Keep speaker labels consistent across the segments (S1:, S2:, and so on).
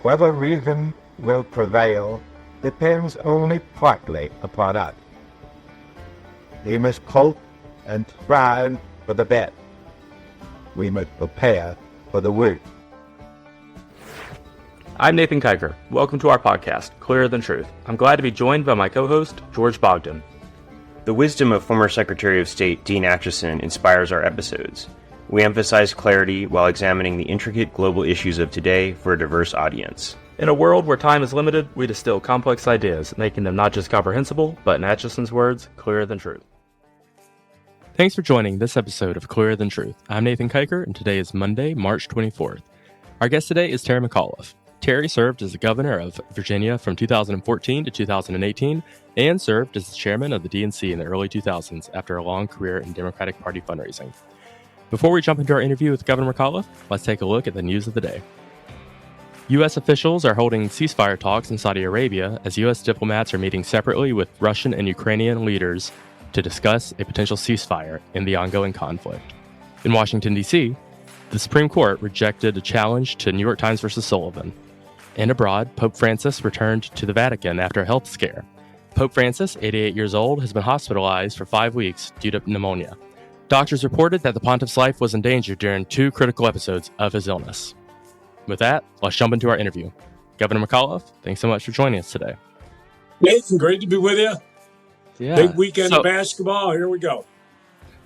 S1: Whether reason will prevail depends only partly upon us. We must hope and strive for the best. We must prepare for the worst.
S2: I'm Nathan Kiker. Welcome to our podcast, Clearer Than Truth. I'm glad to be joined by my co-host, George Bogdan.
S3: The wisdom of former Secretary of State Dean Acheson inspires our episodes. We emphasize clarity while examining the intricate global issues of today for a diverse audience.
S2: In a world where time is limited, we distill complex ideas, making them not just comprehensible, but in Acheson's words, clearer than truth. Thanks for joining this episode of Clearer Than Truth. I'm Nathan Kiker, and today is Monday, March 24th. Our guest today is Terry McAuliffe. Terry served as the governor of Virginia from 2014 to 2018 and served as the chairman of the DNC in the early 2000s after a long career in Democratic Party fundraising. Before we jump into our interview with Governor McAuliffe, let's take a look at the news of the day. U.S. officials are holding ceasefire talks in Saudi Arabia as U.S. diplomats are meeting separately with Russian and Ukrainian leaders to discuss a potential ceasefire in the ongoing conflict. In Washington, D.C., the Supreme Court rejected a challenge to New York Times versus Sullivan. And abroad, Pope Francis returned to the Vatican after a health scare. Pope Francis, 88 years old, has been hospitalized for 5 weeks due to pneumonia. Doctors reported that the pontiff's life was in danger during 2 critical episodes of his illness. With that, let's jump into our interview. Governor McAuliffe, thanks so much for joining us today.
S4: Nathan, great to be with you.
S2: Yeah.
S4: Big weekend of basketball. Here we go.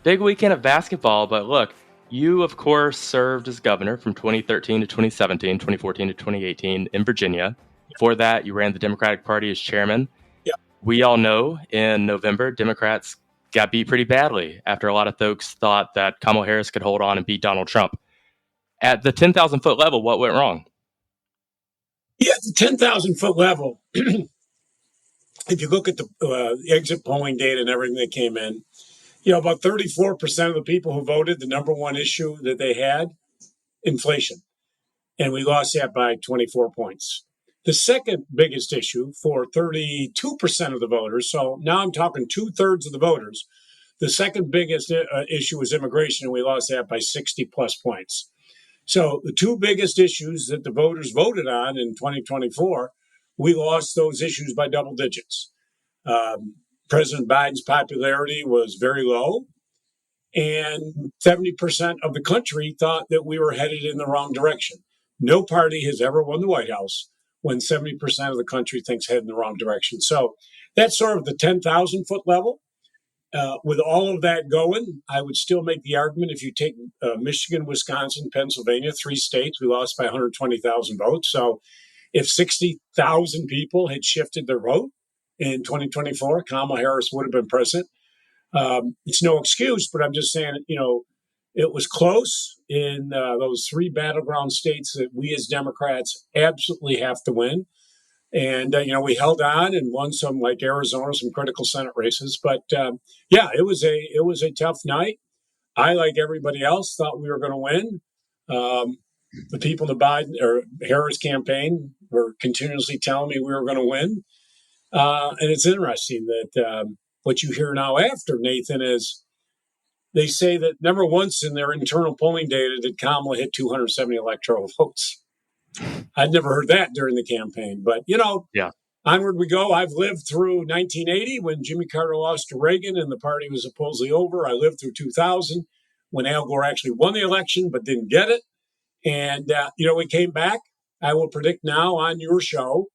S2: Big weekend of basketball, but look, you, of course, served as governor from 2013 to 2017, 2014 to 2018 in Virginia. Before that, you ran the Democratic Party as chairman.
S4: Yeah. We
S2: We all know in November, Democrats got beat pretty badly after a lot of folks thought that Kamala Harris could hold on and beat Donald Trump. At the 10,000-foot level, what went wrong?
S4: Yeah, at the 10,000-foot level, if you look at the exit polling data and everything that came in, about 34% of the people who voted, the number one issue that they had, inflation. And we lost that by 24 points. The second biggest issue for 32% of the voters, so now I'm talking 2/3 of the voters, the second biggest issue was immigration, and we lost that by 60-plus points. So the two biggest issues that the voters voted on in 2024, we lost those issues by double digits. President Biden's popularity was very low, and 70% of the country thought that we were headed in the wrong direction. No party has ever won the White House when 70% of the country thinks head in the wrong direction. So that's sort of the 10,000-foot level. With all of that going, I would still make the argument if you take Michigan, Wisconsin, Pennsylvania, 3 states, we lost by 120,000 votes. So if 60,000 people had shifted their vote in 2024, Kamala Harris would have been president. It's no excuse, but I'm just saying, it was close in those 3 battleground states that we as Democrats absolutely have to win. And, we held on and won some, like Arizona, some critical Senate races. But, it was a tough night. I, like everybody else, thought we were going to win. The people in the Biden or Harris campaign were continuously telling me we were going to win. And it's interesting that what you hear now after, Nathan, is they say that never once in their internal polling data did Kamala hit 270 electoral votes. I'd never heard that during the campaign. But,
S2: Yeah.
S4: Onward we go. I've lived through 1980 when Jimmy Carter lost to Reagan and the party was supposedly over. I lived through 2000 when Al Gore actually won the election but didn't get it. And, we came back. I will predict now on your show,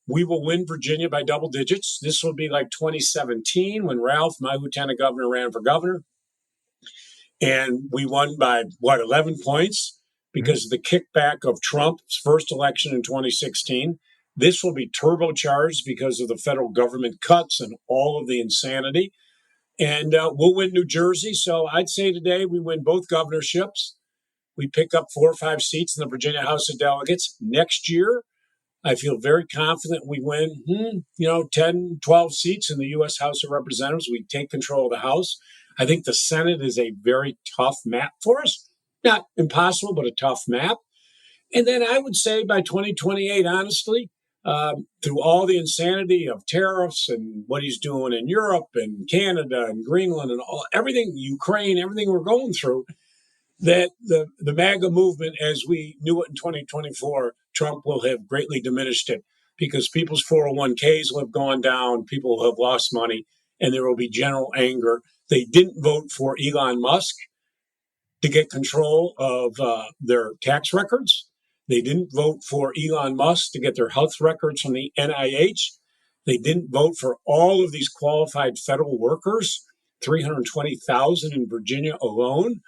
S4: we will win Virginia by double digits. This will be like 2017 when Ralph, my lieutenant governor, ran for governor. And we won by, 11 points because of the kickback of Trump's first election in 2016. This will be turbocharged because of the federal government cuts and all of the insanity. And we'll win New Jersey. So I'd say today we win both governorships. We pick up 4 or 5 seats in the Virginia House of Delegates. Next year, I feel very confident we win, 10, 12 seats in the U.S. House of Representatives. We take control of the House. I think the Senate is a very tough map for us. Not impossible, but a tough map. And then I would say by 2028, honestly, through all the insanity of tariffs and what he's doing in Europe and Canada and Greenland and everything, Ukraine, everything we're going through, that the MAGA movement, as we knew it in 2024, Trump will have greatly diminished it because people's 401ks will have gone down, people will have lost money, and there will be general anger. They didn't vote for Elon Musk to get control of their tax records. They didn't vote for Elon Musk to get their health records from the NIH. They didn't vote for all of these qualified federal workers, 320,000 in Virginia alone,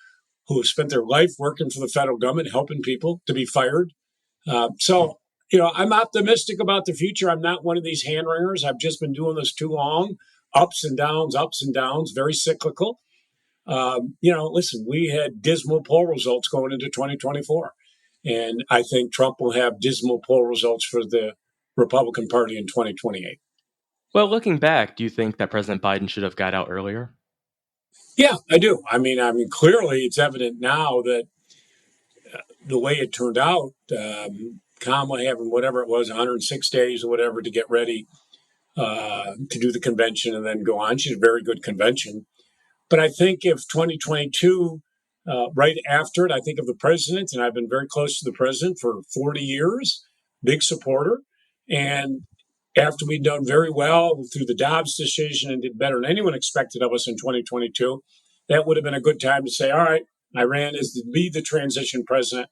S4: who have spent their life working for the federal government, helping people to be fired. So, I'm optimistic about the future. I'm not one of these hand wringers. I've just been doing this too long. Ups and downs, very cyclical. Listen, we had dismal poll results going into 2024. And I think Trump will have dismal poll results for the Republican Party in 2028.
S2: Well, looking back, do you think that President Biden should have got out earlier?
S4: Yeah, I do. I mean, clearly it's evident now that the way it turned out, Kamala having whatever it was, 106 days or whatever to get ready to do the convention and then go on. She's a very good convention. But I think if 2022, right after it, I think of the president, and I've been very close to the president for 40 years, big supporter. And after we'd done very well through the Dobbs decision and did better than anyone expected of us in 2022, that would have been a good time to say, all right, I ran as to be the transition president.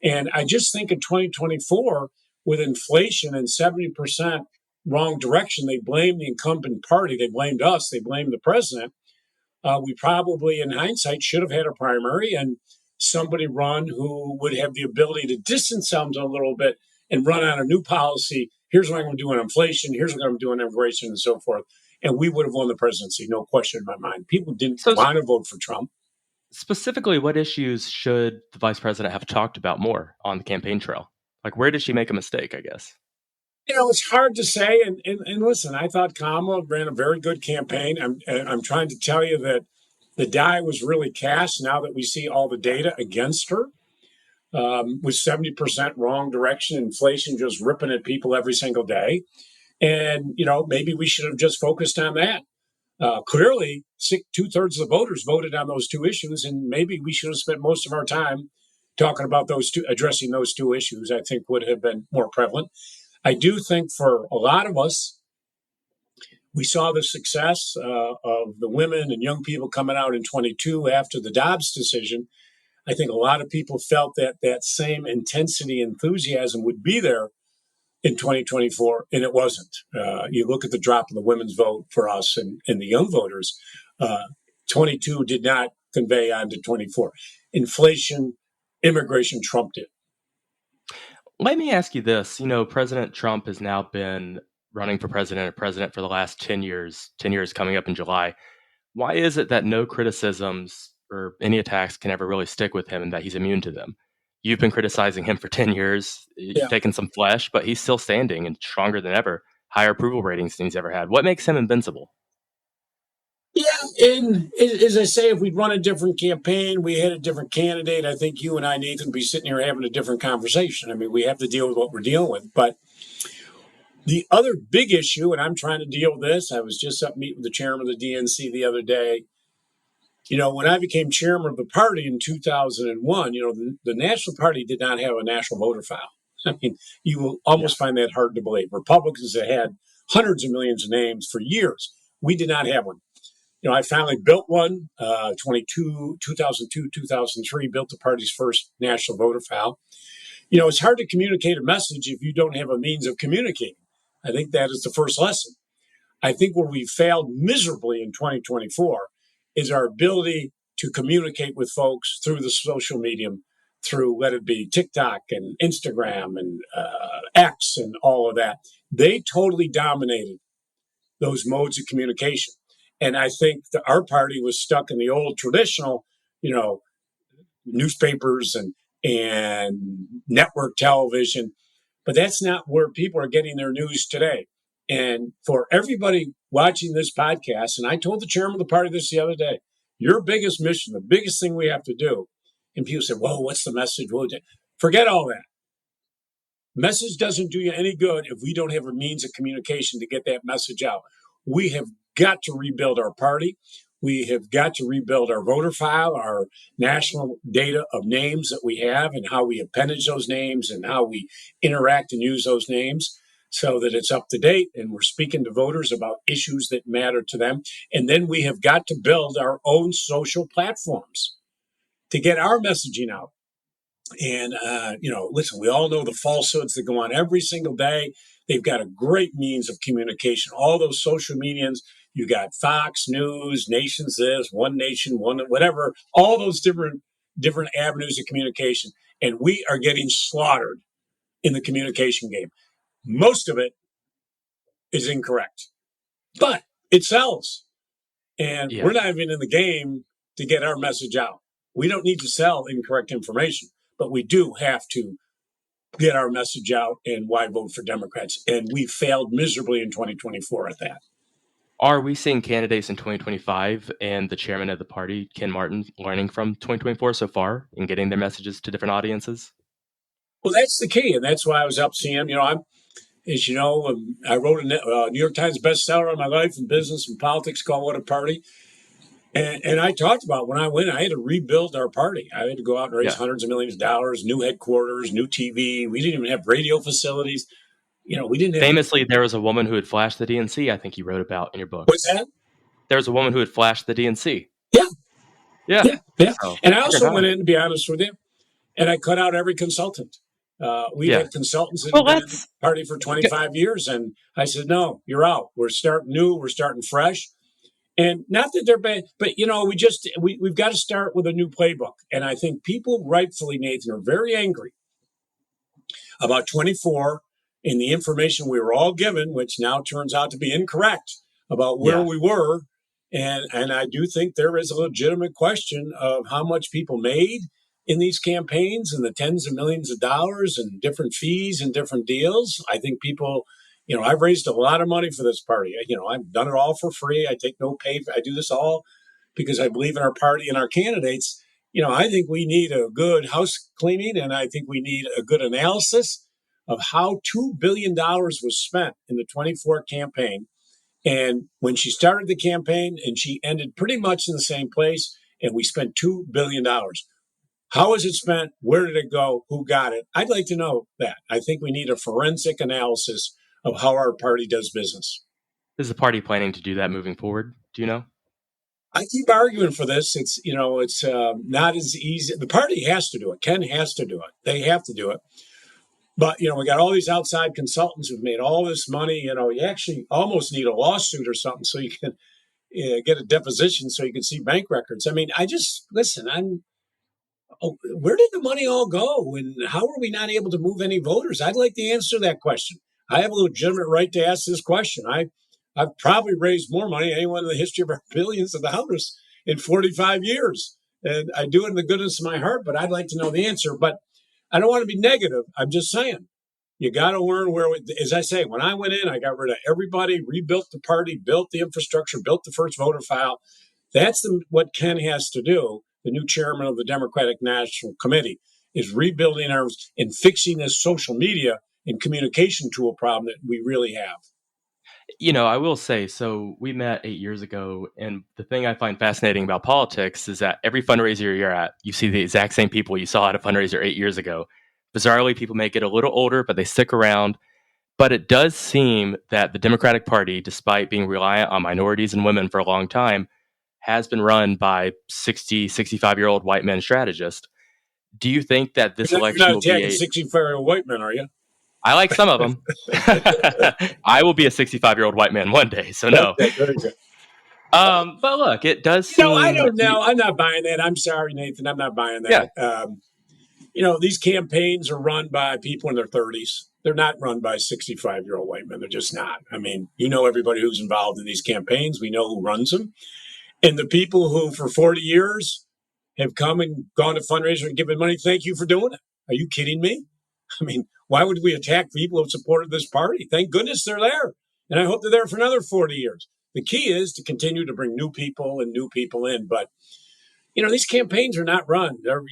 S4: And I just think in 2024, with inflation and 70% wrong direction, they blamed the incumbent party. They blamed us. They blamed the president. We probably, in hindsight, should have had a primary and somebody run who would have the ability to distance themselves a little bit and run on a new policy. Here's what I'm going to do on inflation. Here's what I'm going to do on immigration and so forth. And we would have won the presidency, no question in my mind. People didn't want to vote for Trump.
S2: Specifically, what issues should the vice president have talked about more on the campaign trail? Like, where did she make a mistake, I guess?
S4: It's hard to say. And listen, I thought Kamala ran a very good campaign. I'm trying to tell you that the die was really cast now that we see all the data against her. With 70% wrong direction, inflation just ripping at people every single day. And, maybe we should have just focused on that. Clearly, 2/3 of the voters voted on those two issues, and maybe we should have spent most of our time talking about those two, addressing those two issues, I think would have been more prevalent. I do think for a lot of us, we saw the success of the women and young people coming out in 22 after the Dobbs decision. I think a lot of people felt that that same intensity, enthusiasm would be there in 2024, and it wasn't. You look at the drop in the women's vote for us and the young voters, 22 did not convey on to 24. Inflation, immigration trumped it.
S2: Let me ask you this. President Trump has now been running for president for the last 10 years coming up in July. Why is it that no criticisms or any attacks can ever really stick with him and that he's immune to them? You've been criticizing him for 10 years. You've taken some flesh, but he's still standing and stronger than ever. Higher approval ratings than he's ever had. What makes him invincible?
S4: Yeah, and as I say, if we'd run a different campaign, we had a different candidate, I think you and I, Nathan, would be sitting here having a different conversation. I mean, we have to deal with what we're dealing with. But the other big issue, and I'm trying to deal with this, I was just up meeting with the chairman of the DNC the other day. When I became chairman of the party in 2001, the National Party did not have a national voter file. I mean, you will almost find that hard to believe. Republicans have had hundreds of millions of names for years. We did not have one. I finally built one, 2002, 2003, built the party's first national voter file. It's hard to communicate a message if you don't have a means of communicating. I think that is the first lesson. I think where we failed miserably in 2024 is our ability to communicate with folks through the social medium, through let it be TikTok and Instagram and X and all of that. They totally dominated those modes of communication. And I think that our party was stuck in the old traditional, newspapers and network television. But that's not where people are getting their news today. And for everybody watching this podcast, and I told the chairman of the party this the other day, your biggest mission, the biggest thing we have to do, and people say, whoa, what's the message? Forget all that. Message doesn't do you any good if we don't have a means of communication to get that message out. We have got to rebuild our party. We have got to rebuild our voter file, our national data of names that we have and how we appendage those names and how we interact and use those names so that it's up to date and we're speaking to voters about issues that matter to them. And then we have got to build our own social platforms to get our messaging out. And, listen, we all know the falsehoods that go on every single day. They've got a great means of communication. All those social medians, you got Fox News, Nations This, One Nation, One, whatever, all those different avenues of communication. And we are getting slaughtered in the communication game. Most of it is incorrect, but it sells. And we're not even in the game to get our message out. We don't need to sell incorrect information, but we do have to get our message out and why vote for Democrats. And we failed miserably in 2024 at that.
S2: Are we seeing candidates in 2025 and the chairman of the party, Ken Martin, learning from 2024 so far and getting their messages to different audiences?
S4: Well, that's the key. And that's why I was up seeing him. As you know, I wrote a New York Times bestseller on my life and business and politics called What a Party. And I talked about when I went, I had to rebuild our party. I had to go out and raise hundreds of millions of dollars, new headquarters, new TV. We didn't even have radio facilities. We didn't have.
S2: Famously, there was a woman who had flashed the DNC, I think you wrote about in your book.
S4: What's that?
S2: There was a woman who had flashed the DNC.
S4: Yeah.
S2: So,
S4: and I also went in, to be honest with you, and I cut out every consultant. We had consultants that have been in the party for 25 years. And I said, no, you're out. We're starting new. We're starting fresh. And not that they're bad, but we've got to start with a new playbook. And I think people rightfully, Nathan, are very angry about 24 and the information we were all given, which now turns out to be incorrect about where we were. And I do think there is a legitimate question of how much people made in these campaigns and the tens of millions of dollars and different fees and different deals. I think people, I've raised a lot of money for this party. I've done it all for free. I take no pay. I do this all because I believe in our party and our candidates. I think we need a good house cleaning, and I think we need a good analysis of how $2 billion was spent in the 24 campaign. And when she started the campaign and she ended pretty much in the same place, and we spent $2 billion. How was it spent? Where did it go? Who got it? I'd like to know that. I think we need a forensic analysis of how our party does business.
S2: Is the party planning to do that moving forward? Do you know?
S4: I keep arguing for this. It's not as easy. The party has to do it. Ken has to do it. They have to do it. But, we got all these outside consultants who've made all this money. You actually almost need a lawsuit or something so you can get a deposition so you can see bank records. I mean, where did the money all go? And how are we not able to move any voters? I'd like to answer that question. I have a legitimate right to ask this question. I've probably raised more money than anyone in the history of our billions of dollars in 45 years. And I do it in the goodness of my heart, but I'd like to know the answer. But I don't want to be negative. I'm just saying, you got to learn as I say, when I went in, I got rid of everybody, rebuilt the party, built the infrastructure, built the first voter file. That's what Ken has to do. The new chairman of the Democratic National Committee is rebuilding and fixing this social media and communication tool problem that we really have.
S2: I will say, so we met 8 years ago, and the thing I find fascinating about politics is that every fundraiser you're at, you see the exact same people you saw at a fundraiser 8 years ago. Bizarrely, people may get a little older, but they stick around. But it does seem that the Democratic Party, despite being reliant on minorities and women for a long time, has been run by 60, 65-year-old white men strategists. Do you think that this election will be
S4: You're not attacking 65-year-old white men, are you?
S2: I like some of them. I will be a 65-year-old white man one day, so no.
S4: Okay.
S2: But look, it does seem...
S4: I don't know. I'm not buying that. I'm sorry, Nathan. I'm not buying that.
S2: Yeah.
S4: These campaigns are run by people in their 30s. They're not run by 65-year-old white men. They're just not. I mean, everybody who's involved in these campaigns. We know who runs them. And the people who for 40 years have come and gone to fundraisers and given money, thank you for doing it. Are you kidding me? I mean, why would we attack people who supported this party? Thank goodness they're there. And I hope they're there for another 40 years. The key is to continue to bring new people in. But, these campaigns are not run. They're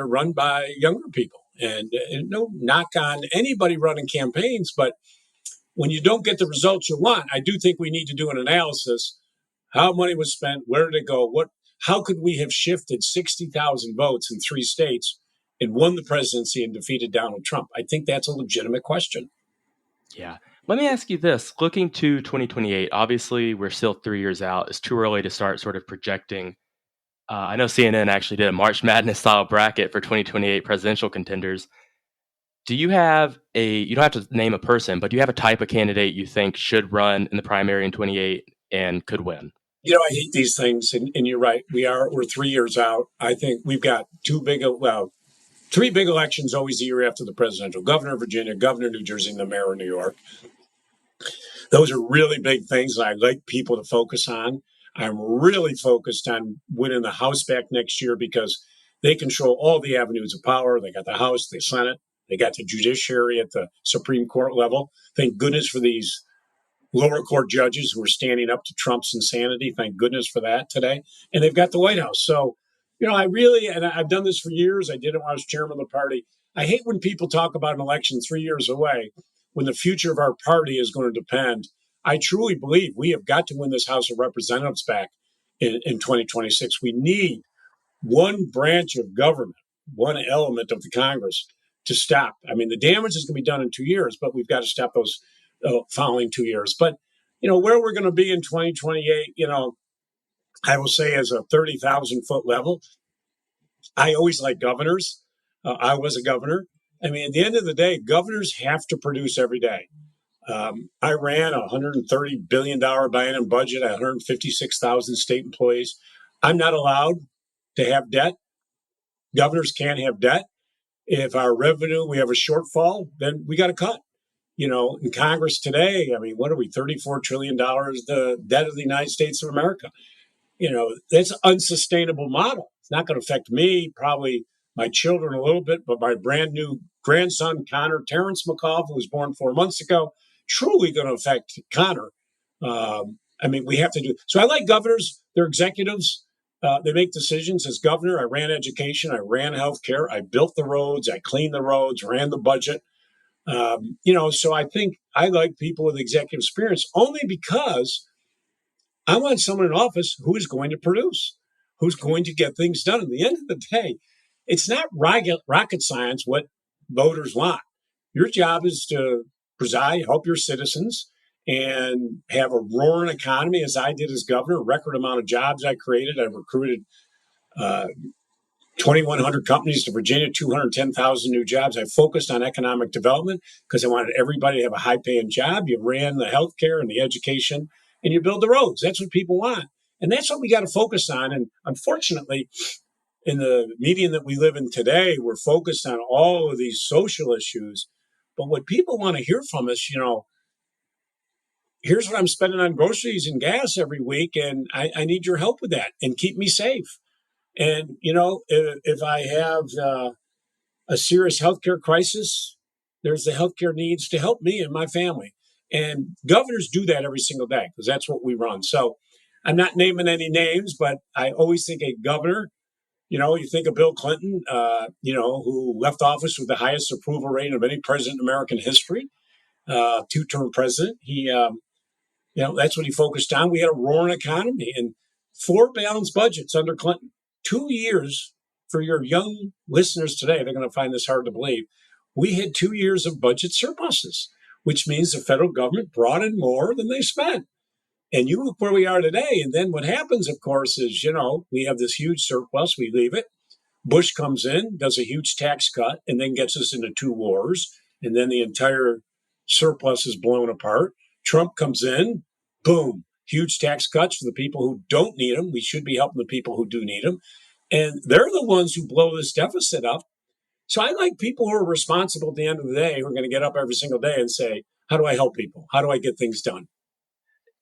S4: run by younger people. And no knock on anybody running campaigns. But when you don't get the results you want, I do think we need to do an analysis. how money was spent, where did it go, how could we have shifted 60,000 votes in 3 states and won the presidency and defeated Donald Trump? I think that's a legitimate question.
S2: Yeah. Let me ask you this. Looking to 2028, obviously we're still 3 years out. It's too early to start sort of projecting. I know CNN actually did a March Madness style bracket for 2028 presidential contenders. Do you have you don't have to name a person, but do you have a type of candidate you think should run in the primary in 28 and could win?
S4: I hate these things, and you're right. We're 3 years out. I think we've got three big elections always a year after the presidential: governor of Virginia, governor of New Jersey, and the mayor of New York. Those are really big things that I'd like people to focus on. I'm really focused on winning the House back next year because they control all the avenues of power. They got the House, the Senate, they got the judiciary at the Supreme Court level. Thank goodness for these lower court judges who are standing up to Trump's insanity. Thank goodness for that today. And they've got the White House. So, and I've done this for years. I did it when I was chairman of the party. I hate when people talk about an election 3 years away when the future of our party is going to depend. I truly believe we have got to win this House of Representatives back in 2026. We need one branch of government, one element of the Congress to stop. I mean, the damage is going to be done in 2 years, but we've got to stop those following 2 years. But, where we're going to be in 2028, I will say as a 30,000 foot level, I always like governors. I was a governor. I mean, at the end of the day, governors have to produce every day. I ran a $130 billion biennium budget, 156,000 state employees. I'm not allowed to have debt. Governors can't have debt. If our revenue, we have a shortfall, then we got to cut. In Congress today, I mean, what are we, $34 trillion, the debt of the United States of America? That's an unsustainable model. It's not going to affect me, probably my children a little bit, but my brand new grandson, Connor Terrence McAuliffe, who was born 4 months ago, truly going to affect Connor. I mean, we have to do. So I like governors. They're executives. They make decisions. As governor, I ran education. I ran healthcare. I built the roads. I cleaned the roads, ran the budget. So I think I like people with executive experience only because I want someone in office who is going to produce, who's going to get things done. At the end of the day, it's not rocket science what voters want. Your job is to preside, help your citizens, and have a roaring economy, as I did as governor. A record amount of jobs I created. I recruited 2,100 companies to Virginia, 210,000 new jobs. I focused on economic development because I wanted everybody to have a high-paying job. You ran the healthcare and the education, and you build the roads. That's what people want. And that's what we got to focus on. And unfortunately, in the medium that we live in today, we're focused on all of these social issues. But what people want to hear from us, here's what I'm spending on groceries and gas every week, and I need your help with that and keep me safe. And, if I have a serious healthcare crisis, there's the healthcare needs to help me and my family. And governors do that every single day because that's what we run. So I'm not naming any names, but I always think a governor, you think of Bill Clinton, who left office with the highest approval rating of any president in American history, 2-term president. He, that's what he focused on. We had a roaring economy and 4 balanced budgets under Clinton. 2 years, for your young listeners today, they're going to find this hard to believe. We had 2 years of budget surpluses, which means the federal government brought in more than they spent. And you look where we are today. And then what happens, of course, is, we have this huge surplus. We leave it. Bush comes in, does a huge tax cut, and then gets us into 2 wars. And then the entire surplus is blown apart. Trump comes in, boom, huge tax cuts for the people who don't need them. We should be helping the people who do need them. And they're the ones who blow this deficit up. So I like people who are responsible at the end of the day, who are going to get up every single day and say, how do I help people? How do I get things done?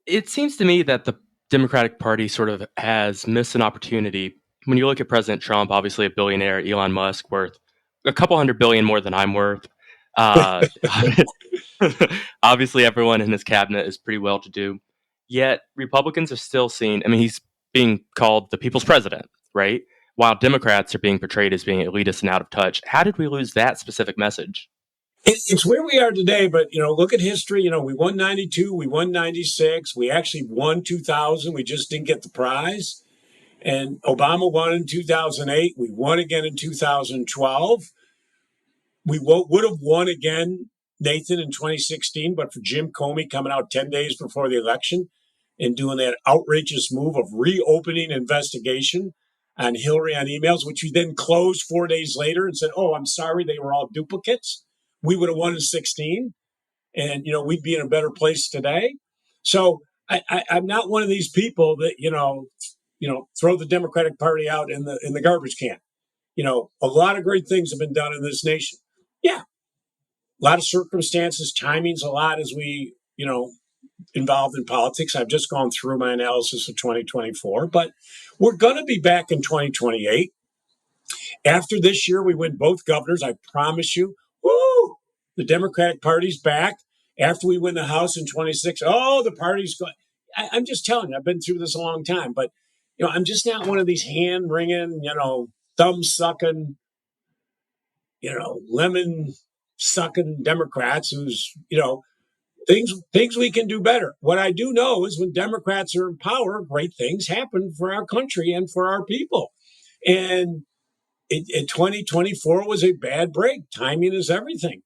S2: It seems to me that the Democratic Party sort of has missed an opportunity. When you look at President Trump, obviously a billionaire, Elon Musk worth a couple $100 billion more than I'm worth. Obviously, everyone in his cabinet is pretty well to do. Yet Republicans are still seen. I mean, he's being called the people's president, right? While Democrats are being portrayed as being elitist and out of touch. How did we lose that specific message?
S4: It's where we are today, but look at history. We won '92, we won '96, we actually won 2000. We just didn't get the prize. And Obama won in 2008. We won again in 2012. We would have won again, Nathan, in 2016, but for Jim Comey coming out 10 days before the election and doing that outrageous move of reopening investigation on Hillary on emails, which we then closed 4 days later and said, "Oh, I'm sorry, they were all duplicates." We would have won in 16, and we'd be in a better place today. So I'm not one of these people that throw the Democratic Party out in the garbage can. A lot of great things have been done in this nation. Yeah, a lot of circumstances, timings, a lot as we involved in politics. I've just gone through my analysis of 2024, but we're going to be back in 2028. After this year, we win both governors. I promise you. Woo! The Democratic Party's back. After we win the House in 26, the party's going. I'm just telling you, I've been through this a long time, but I'm just not one of these hand wringing, thumb sucking, lemon sucking Democrats who's, things we can do better. What I do know is when Democrats are in power, great things happen for our country and for our people. And 2024 was a bad break. Timing is everything.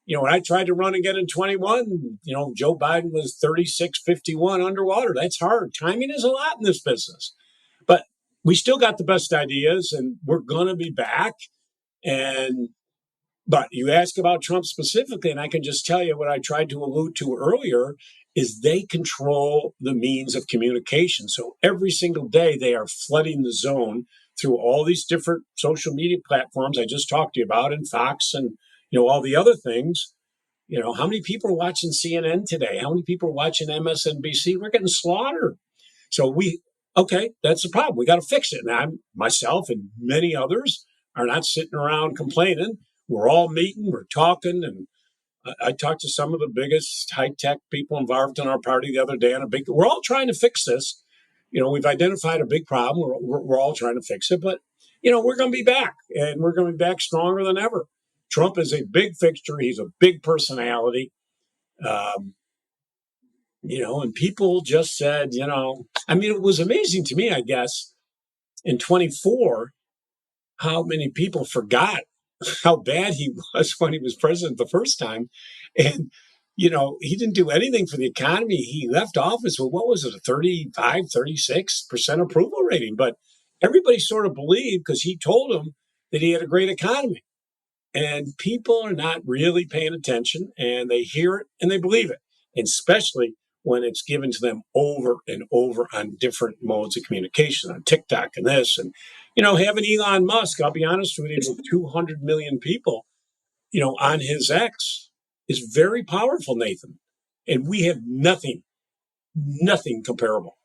S4: When I tried to run again in 21, Joe Biden was 36-51 underwater. That's hard. Timing is a lot in this business. But we still got the best ideas, and we're going to be back. But you ask about Trump specifically, and I can just tell you what I tried to allude to earlier is they control the means of communication. So every single day they are flooding the zone through all these different social media platforms I just talked to you about, and Fox and all the other things. How many people are watching CNN today? How many people are watching MSNBC? We're getting slaughtered. So that's the problem. We got to fix it. And myself and many others are not sitting around complaining. We're all meeting, we're talking, and I talked to some of the biggest high-tech people involved in our party the other day. We're all trying to fix this. We've identified a big problem. We're all trying to fix it, but we're going to be back, and we're going to be back stronger than ever. Trump is a big fixture. He's a big personality. And people just said, it was amazing to me, I guess, in 24, how many people forgot how bad he was when he was president the first time. And, he didn't do anything for the economy. He left office with, what was it, a 35, 36% approval rating. But everybody sort of believed because he told them that he had a great economy. And people are not really paying attention, and they hear it and they believe it, and especially when it's given to them over and over on different modes of communication, on TikTok and this. And, having Elon Musk, I'll be honest with you, with 200 million people, on his X is very powerful, Nathan. And we have nothing comparable.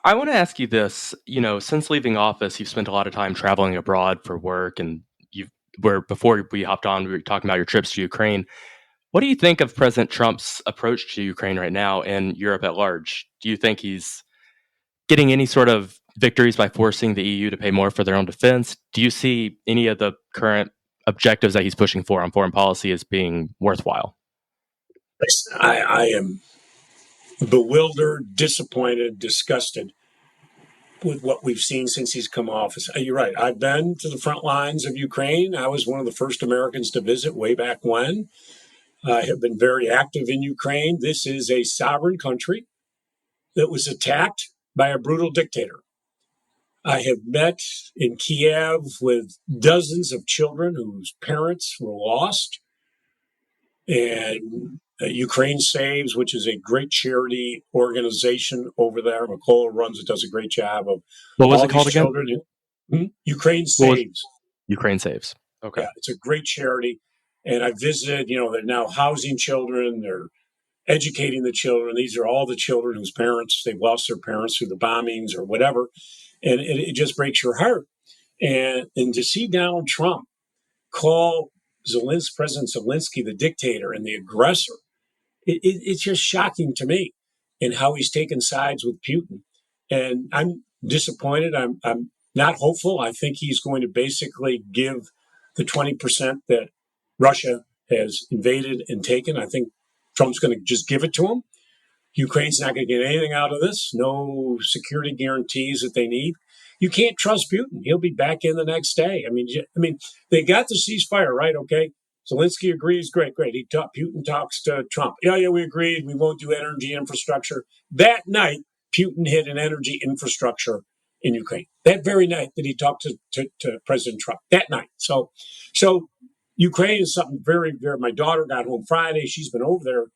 S2: I want to ask you this. Since leaving office, you've spent a lot of time traveling abroad for work, and before we hopped on, we were talking about your trips to Ukraine. What do you think of President Trump's approach to Ukraine right now and Europe at large? Do you think he's getting any sort of victories by forcing the EU to pay more for their own defense? Do you see any of the current objectives that he's pushing for on foreign policy as being worthwhile?
S4: I am bewildered, disappointed, disgusted with what we've seen since he's come office. You're right. I've been to the front lines of Ukraine. I was one of the first Americans to visit way back when. I have been very active in Ukraine. This is a sovereign country that was attacked by a brutal dictator. I have met in Kiev with dozens of children whose parents were lost. And Ukraine Saves, which is a great charity organization over there. McAuliffe runs it, does a great job of
S2: what was it called again?
S4: Ukraine Saves.
S2: Ukraine Saves. Okay.
S4: Yeah, it's a great charity. And I visited, they're now housing children. They're educating the children. These are all the children whose parents, they've lost their parents through the bombings or whatever. And it just breaks your heart. And to see Donald Trump call President Zelensky the dictator and the aggressor, it's just shocking to me, and how he's taken sides with Putin. And I'm disappointed. I'm not hopeful. I think he's going to basically give the 20% that Russia has invaded and taken. I think Trump's going to just give it to them. Ukraine's not going to get anything out of this. No security guarantees that they need. You can't trust Putin. He'll be back in the next day. I mean, they got the ceasefire, right? Okay. Zelensky agrees. Great. Putin talks to Trump. Yeah, we agreed. We won't do energy infrastructure. That night, Putin hit an energy infrastructure in Ukraine. That very night that he talked to President Trump. That night. So Ukraine is something very, very. My daughter got home Friday. She's been over there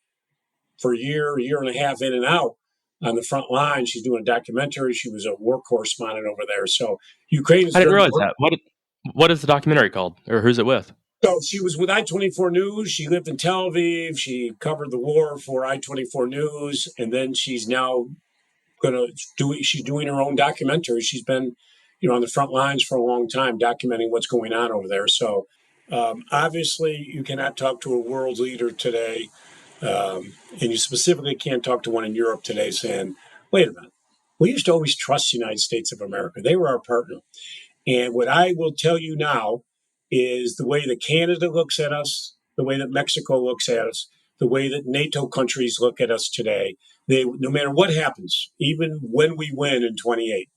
S4: for a year and a half in and out on the front line. She's doing a documentary. She was a war correspondent over there. So Ukraine is.
S2: I didn't realize that. What is the documentary called, or who's it with?
S4: So she was with I-24 News. She lived in Tel Aviv. She covered the war for I-24 News, and then she's now she's doing her own documentary. She's been, on the front lines for a long time, documenting what's going on over there. So obviously, you cannot talk to a world leader today. And you specifically can't talk to one in Europe today saying, wait a minute, we used to always trust the United States of America. They were our partner. And what I will tell you now is the way that Canada looks at us, the way that Mexico looks at us, the way that NATO countries look at us today, no matter what happens, even when we win in 28,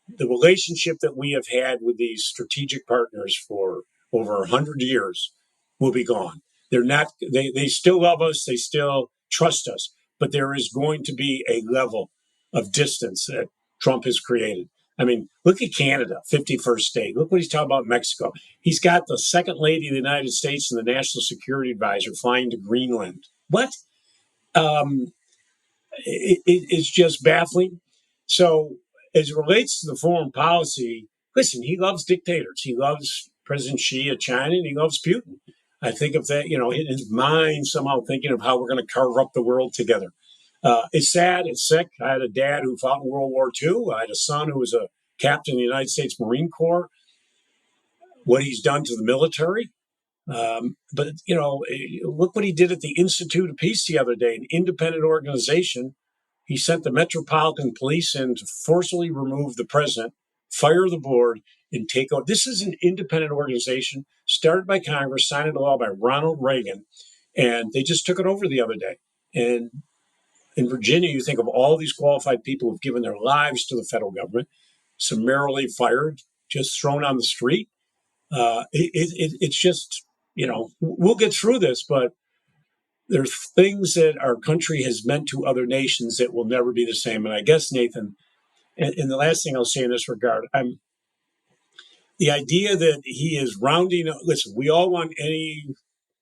S4: the relationship that we have had with these strategic partners for over 100 years will be gone. They're not. They still love us. They still trust us. But there is going to be a level of distance that Trump has created. I mean, look at Canada, 51st state. Look what he's talking about Mexico. He's got the second lady of the United States and the national security advisor flying to Greenland. What? It's just baffling. So as it relates to the foreign policy, listen, he loves dictators. He loves President Xi of China, and he loves Putin. I think of that, in his mind, somehow thinking of how we're going to carve up the world together. It's sad. It's sick. I had a dad who fought in World War II. I had a son who was a captain in the United States Marine Corps. What he's done to the military. But look what he did at the Institute of Peace the other day, an independent organization. He sent the Metropolitan Police in to forcibly remove the president, fire the board, and take over. This is an independent organization started by Congress, signed into law by Ronald Reagan, and they just took it over the other day. And in Virginia, you think of all these qualified people who've given their lives to the federal government, summarily fired, just thrown on the street. It's just, we'll get through this, but there's things that our country has meant to other nations that will never be the same. And I guess, Nathan, and the last thing I'll say in this regard, the idea that he is rounding up, listen, we all want any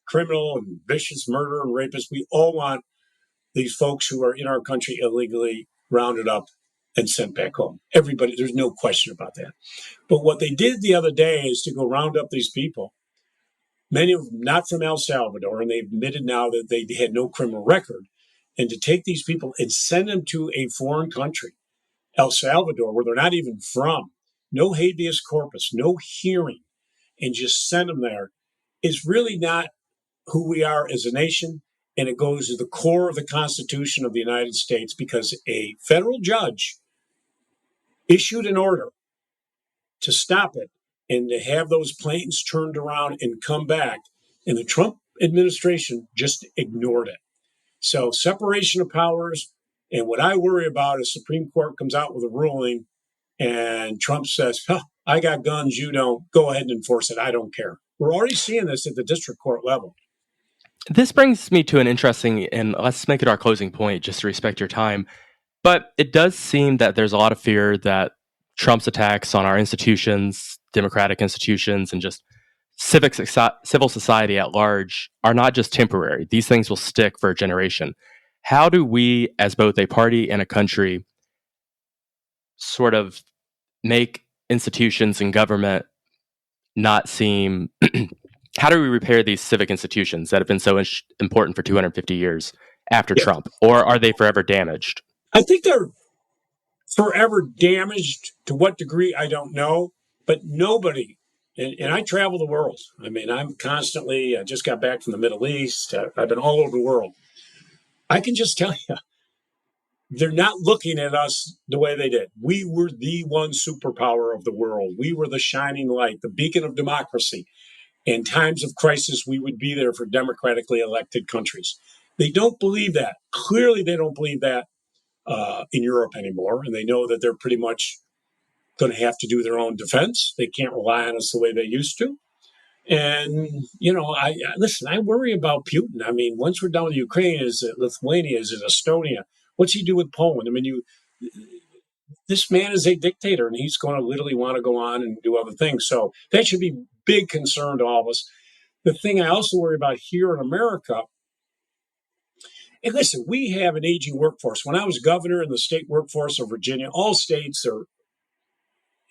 S4: criminal and vicious murderer and rapist. We all want these folks who are in our country illegally rounded up and sent back home. Everybody, there's no question about that. But what they did the other day is to go round up these people, many of them not from El Salvador, and they've admitted now that they had no criminal record, and to take these people and send them to a foreign country, El Salvador, where they're not even from, no habeas corpus, no hearing, and just send them there is really not who we are as a nation. And it goes to the core of the Constitution of the United States because a federal judge issued an order to stop it and to have those planes turned around and come back. And the Trump administration just ignored it. So separation of powers. And what I worry about is Supreme Court comes out with a ruling and Trump says, I got guns, you don't. Go ahead and enforce it. I don't care. We're already seeing this at the district court level.
S2: This brings me to an interesting, and let's make it our closing point just to respect your time. But it does seem that there's a lot of fear that Trump's attacks on our institutions, democratic institutions, and just civil society at large are not just temporary. These things will stick for a generation. How do we, as both a party and a country, sort of make institutions and government not seem... How do we repair these civic institutions that have been so important for 250 years after Trump? Or are they forever damaged?
S4: I think they're forever damaged. To what degree, I don't know. But nobody, and I travel the world. I mean, I just got back from the Middle East. I've been all over the world. I can just tell you, they're not looking at us the way they did. We were the one superpower of the world. We were the shining light, the beacon of democracy. In times of crisis, we would be there for democratically elected countries. They don't believe that. Clearly, they don't believe that in Europe anymore, and they know that they're pretty much going to have to do their own defense. They can't rely on us the way they used to. And listen. I worry about Putin. I mean, once we're done with Ukraine, is it Lithuania? Is it Estonia? What's he do with Poland? I mean, this man is a dictator, and he's going to literally want to go on and do other things. So that should be big concern to all of us. The thing I also worry about here in America, and listen, we have an aging workforce. When I was governor in the state workforce of Virginia, all states are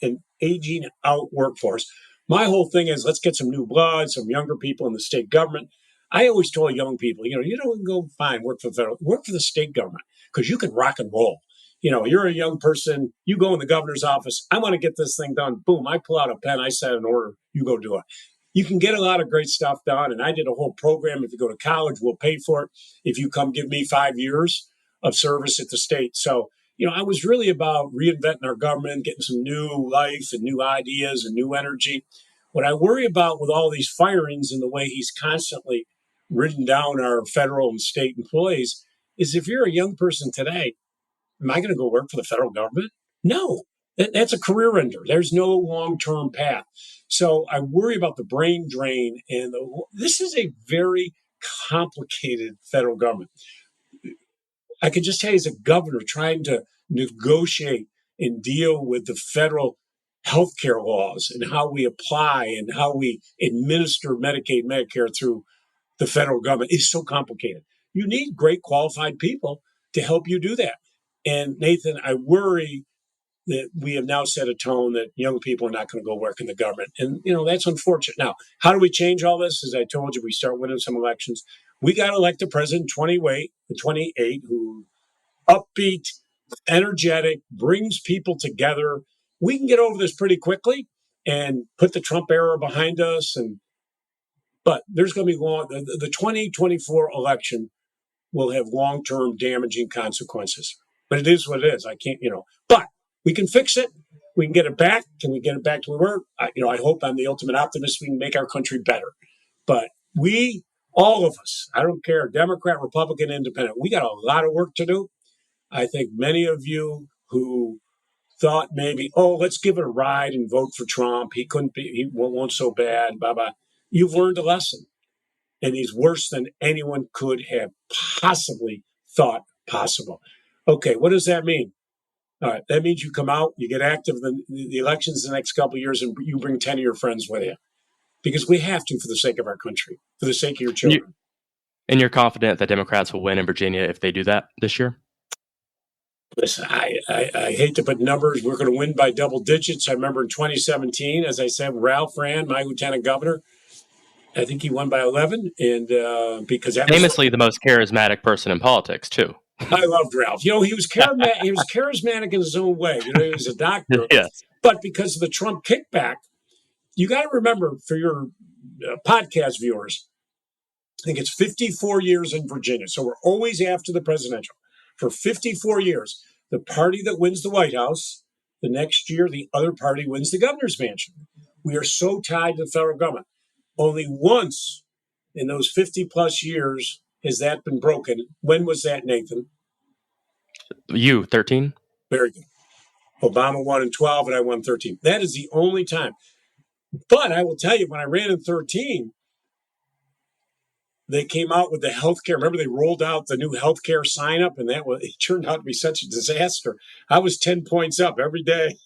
S4: an aging out workforce. My whole thing is let's get some new blood, some younger people in the state government. I always told young people, you don't go fine, work for the federal, work for the state government because you can rock and roll. You're a young person, you go in the governor's office, I want to get this thing done. Boom, I pull out a pen, I set an order, you go do it. You can get a lot of great stuff done. And I did a whole program. If you go to college, we'll pay for it. If you come give me 5 years of service at the state. So, I was really about reinventing our government, getting some new life and new ideas and new energy. What I worry about with all these firings and the way he's constantly ridden down our federal and state employees is if you're a young person today, am I going to go work for the federal government? No, that's a career ender. There's no long-term path. So I worry about the brain drain. And this is a very complicated federal government. I could just tell you as a governor trying to negotiate and deal with the federal healthcare laws and how we apply and how we administer Medicaid, Medicare through the federal government is so complicated. You need great qualified people to help you do that. And Nathan, I worry that we have now set a tone that young people are not going to go work in the government. And, that's unfortunate. Now, how do we change all this? As I told you, we start winning some elections. We got to elect a president 28 who upbeat, energetic, brings people together. We can get over this pretty quickly and put the Trump era behind us. But there's going to be the 2024 election will have long-term damaging consequences. But it is what it is. I can't, but we can fix it. We can get it back. Can we get it back to where we were? I hope I'm the ultimate optimist. We can make our country better. But all of us, I don't care, Democrat, Republican, Independent, we got a lot of work to do. I think many of you who thought maybe, let's give it a ride and vote for Trump. He won't so bad, blah, blah. You've learned a lesson. And he's worse than anyone could have possibly thought possible. Okay, what does that mean? All right, that means you come out, you get active in the elections the next couple of years, and you bring 10 of your friends with you. Because we have to for the sake of our country, for the sake of your children.
S2: And you're confident that Democrats will win in Virginia if they do that this year?
S4: Listen, I hate to put numbers. We're going to win by double digits. I remember in 2017, as I said, Ralph Rand, my lieutenant governor, I think he won by 11, and because that
S2: famously the most charismatic person in politics too.
S4: I loved Ralph. He was charismatic. He was charismatic in his own way. He was a doctor.
S2: Yes.
S4: But because of the Trump kickback, you got to remember for your podcast viewers, I think it's 54 years in Virginia. So we're always after the presidential. For 54 years, the party that wins the White House, the next year, the other party wins the governor's mansion. We are so tied to the federal government. Only once in those 50 plus years has that been broken. When was that, Nathan?
S2: 13.
S4: Very good. Obama won in 12 and I won 13. That is the only time. But I will tell you, when I ran in 13, they came out with the healthcare. Remember, they rolled out the new healthcare sign up, and it turned out to be such a disaster. I was 10 points up every day.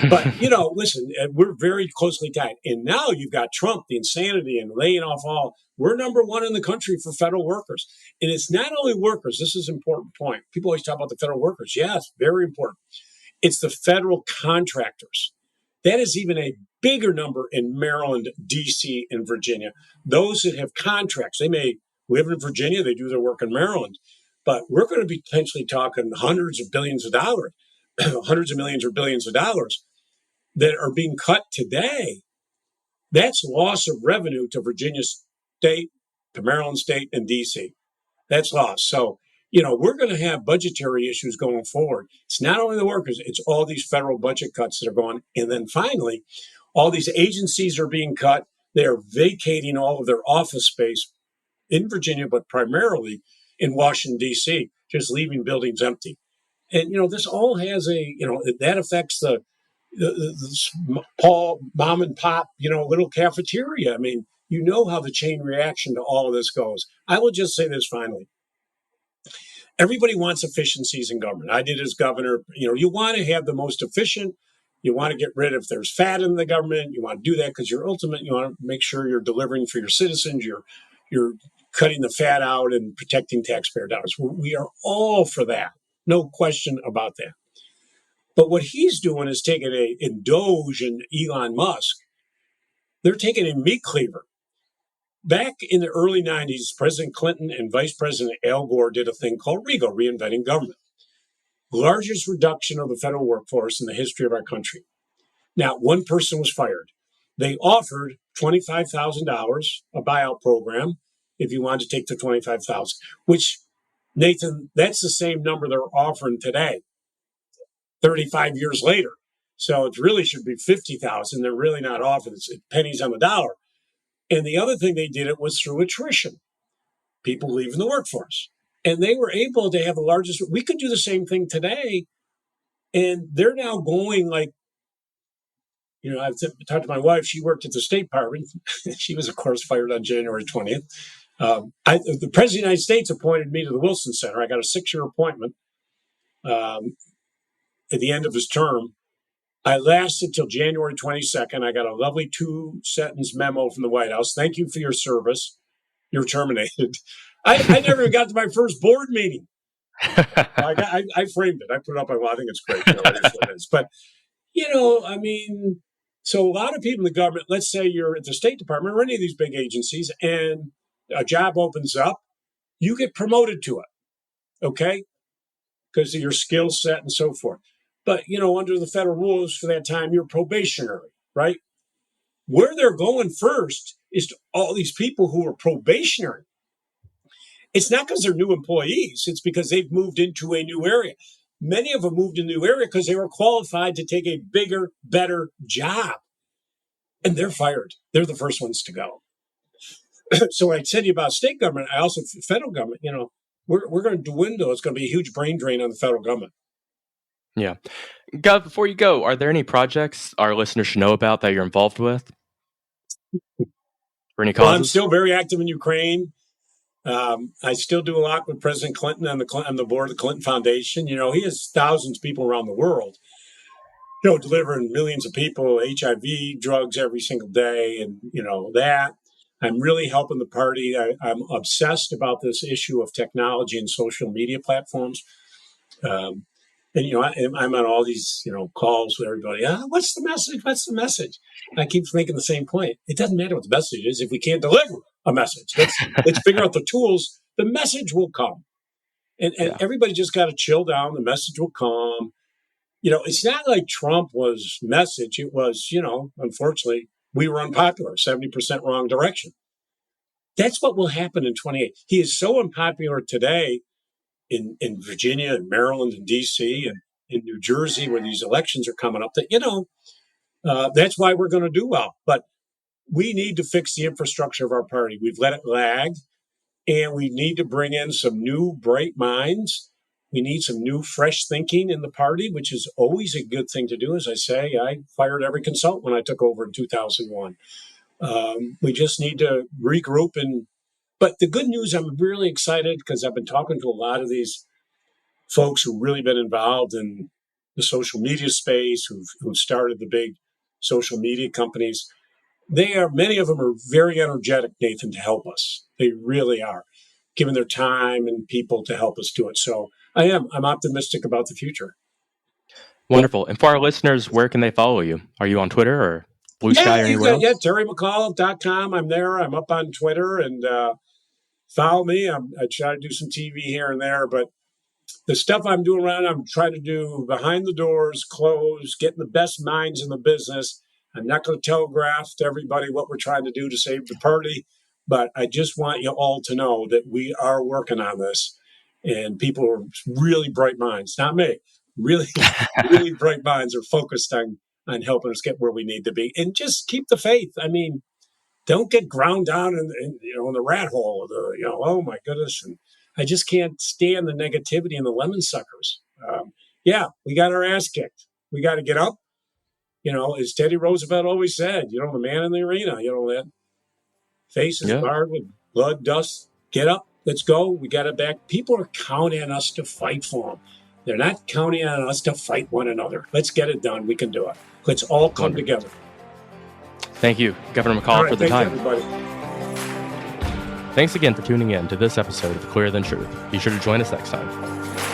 S4: But, listen, we're very closely tied. And now you've got Trump, the insanity and laying off we're number one in the country for federal workers. And it's not only workers. This is an important point. People always talk about the federal workers. Yes, very important. It's the federal contractors. That is even a bigger number in Maryland, D.C., and Virginia. Those that have contracts, they may live in Virginia, they do their work in Maryland, but we're going to be potentially talking hundreds of billions of dollars, hundreds of millions or billions of dollars that are being cut today. That's loss of revenue to Virginia State, to Maryland State, and D.C. That's lost. So, we're going to have budgetary issues going forward. It's not only the workers, it's all these federal budget cuts that are going. And then finally, all these agencies are being cut. They are vacating all of their office space in Virginia, but primarily in Washington, D.C., just leaving buildings empty. And, this all has that affects the Paul mom and pop, little cafeteria. I mean, how the chain reaction to all of this goes. I will just say this finally. Everybody wants efficiencies in government. I did as governor. You want to have the most efficient. You want to get rid of if there's fat in the government. You want to do that because you're ultimate. You want to make sure you're delivering for your citizens. You're cutting the fat out and protecting taxpayer dollars. We are all for that. No question about that. But what he's doing is taking in Doge and Elon Musk, they're taking a meat cleaver. Back in the early 90s, President Clinton and Vice President Al Gore did a thing called RIGO, Reinventing Government. Largest reduction of the federal workforce in the history of our country. Now, one person was fired. They offered $25,000, a buyout program, if you wanted to take the $25,000, which, Nathan, that's the same number they're offering today, 35 years later. So it really should be 50,000. They're really not offering it. Pennies on the dollar. And the other thing they did it was through attrition. People leaving the workforce. And they were able to have the largest. We could do the same thing today. And they're now going like, I've talked to my wife. She worked at the State Department. She was, of course, fired on January 20th. The President of the United States appointed me to the Wilson Center. I got a 6-year appointment at the end of his term. I lasted till January 22nd. I got a lovely 2-sentence memo from the White House. Thank you for your service. You're terminated. I never even got to my first board meeting. I framed it. I put it up. I think it's great. It is what it is. But, so a lot of people in the government, let's say you're at the State Department or any of these big agencies and a job opens up, you get promoted to it, okay? Because of your skill set and so forth. But, under the federal rules for that time, you're probationary, right? Where they're going first is to all these people who are probationary. It's not because they're new employees. It's because they've moved into a new area. Many of them moved in a new area because they were qualified to take a bigger, better job. And they're fired. They're the first ones to go. So when I said to you about state government, I also, federal government, we're going to dwindle. It's going to be a huge brain drain on the federal government.
S2: Yeah. Gov, before you go, are there any projects our listeners should know about that you're involved with? Or any causes?
S4: Well, I'm still very active in Ukraine. I still do a lot with President Clinton on the board of the Clinton Foundation. He has thousands of people around the world, delivering millions of people HIV drugs every single day. And, that I'm really helping the party. I'm obsessed about this issue of technology and social media platforms. And, I'm on all these, calls with everybody. What's the message? What's the message? I keep making the same point. It doesn't matter what the message is if we can't deliver a message. Let's figure out the tools. The message will come. And everybody just got to chill down. The message will come. It's not like Trump was message. It was, unfortunately, we were unpopular, 70% wrong direction. That's what will happen in 28. He is so unpopular today in Virginia and Maryland and D.C. and in New Jersey where these elections are coming up that, that's why we're going to do well. But we need to fix the infrastructure of our party. We've let it lag, and we need to bring in some new bright minds. We need some new fresh thinking in the party, which is always a good thing to do. As I say, I fired every consultant when I took over in 2001. We just need to regroup. But the good news, I'm really excited because I've been talking to a lot of these folks who've really been involved in the social media space, who've started the big social media companies. Many of them are very energetic, Nathan, to help us. They really are, giving their time and people to help us do it. So I'm optimistic about the future.
S2: Wonderful. And for our listeners, where can they follow you? Are you on Twitter or Blue Sky or anywhere else?
S4: Yeah, TerryMcAuliffe.com. I'm there. I'm up on Twitter, and follow me. I try to do some TV here and there, but the stuff I'm doing around, I'm trying to do behind the doors, close, getting the best minds in the business. I'm not going to telegraph to everybody what we're trying to do to save the party, but I just want you all to know that we are working on this, and people are really bright minds, not me, really, really bright minds are focused on helping us get where we need to be, and just keep the faith. I mean, don't get ground down in the rat hole. Oh my goodness. And I just can't stand the negativity and the lemon suckers. Yeah, we got our ass kicked. We got to get up. As Teddy Roosevelt always said, the man in the arena, that face is marred with blood, dust. Get up. Let's go. We got it back. People are counting on us to fight for them. They're not counting on us to fight one another. Let's get it done. We can do it. Let's all come together.
S2: Thank you, Governor McAuliffe, for the time.
S4: Everybody.
S2: Thanks again for tuning in to this episode of Clearer Than Truth. Be sure to join us next time.